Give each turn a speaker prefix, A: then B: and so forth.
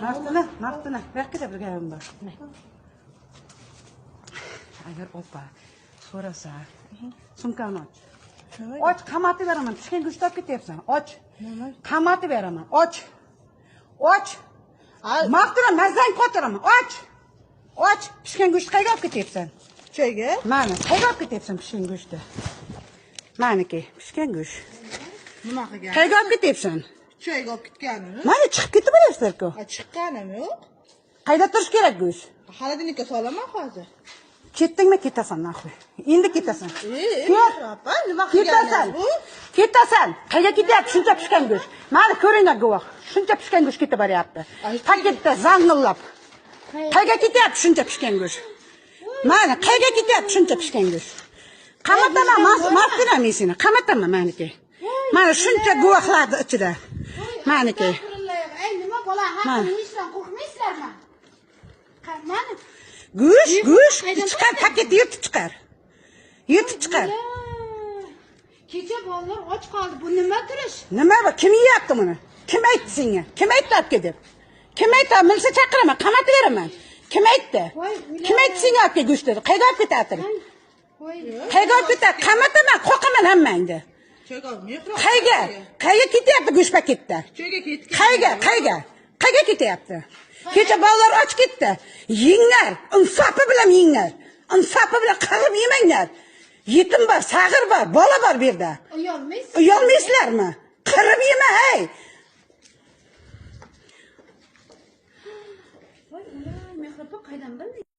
A: Martina. Belki bir gapim bor. Agar opa so'rasa, sumkani och. Och, qamatib beraman. Pishgan go'sht olib ketyapsan. Och. Qamatib beraman. Och. Martina, mazang qotiraman. Och. Pishgan go'sht qayga olib ketyapsan?
B: Choyga?
A: Mana, qayga olib ketyapsan pishgan go'shtni? Maniki, pishgan go'sht.
B: Nima qilgan?
A: Qayga olib ketyapsan?
B: Choyga olib ketganimi?
A: Mana chiqib ketib boryapsizlar-ku.
B: Chiqqanim yo'q.
A: Qayda turish kerak go'sht?
B: Xolodilnikka solaman hozir.
A: Ketdingmi, ketasan naxoy. Endi ketasan.
B: Opa, nima qilganingiz bu?
A: Ketasan. Qayga ketyapti shuncha pishgan go'sht? Mana ko'ringlar guvoh. Shuncha pishgan go'sht ketib boryapti. Paketda zang'illab. Qayga ketyapti shuncha pishgan go'sht? Mana qayga ketyapti shuncha pishgan go'sht? Qamataman, Martina men seni. Qamataman meniki. Mana shuncha guvohlarning ichida. Meniki.
C: Ey, nima bola, haqingizdan qo'rqmaysizlarmi? Mana
A: Go'sht chiqar, paketni yutib chiqar.
C: Kecha bolalar och qoldi. Bu nima turish?
A: Nima bu? Kim yeyapti buni? Kim aytdi senga? Kim aytdi olib ketib? Kim aytdi? Milsa chaqiraman, qamatib beraman. Kim aytdi? Kim aytdi senga olib ket go'shtni? Qayga olib ketyapti? Qayga olib ketyapti? Qamataman, qo'qaman hammangni.
B: Choyga olmay.
A: Qayga ketyapti go'sht paketda?
B: Choyga ketgan.
A: Qayga ketyapti? Kecha bolalar och ketdi. Yenglar, insofi bilan yenglar. Insofi bilan qirib yemanglar. Yetim bor, sag'ir bor, bola bor bu yerda. Uyalmaysizlarmi? Qirib yema, hey.
C: Voy, mehrobon qaydan bilding?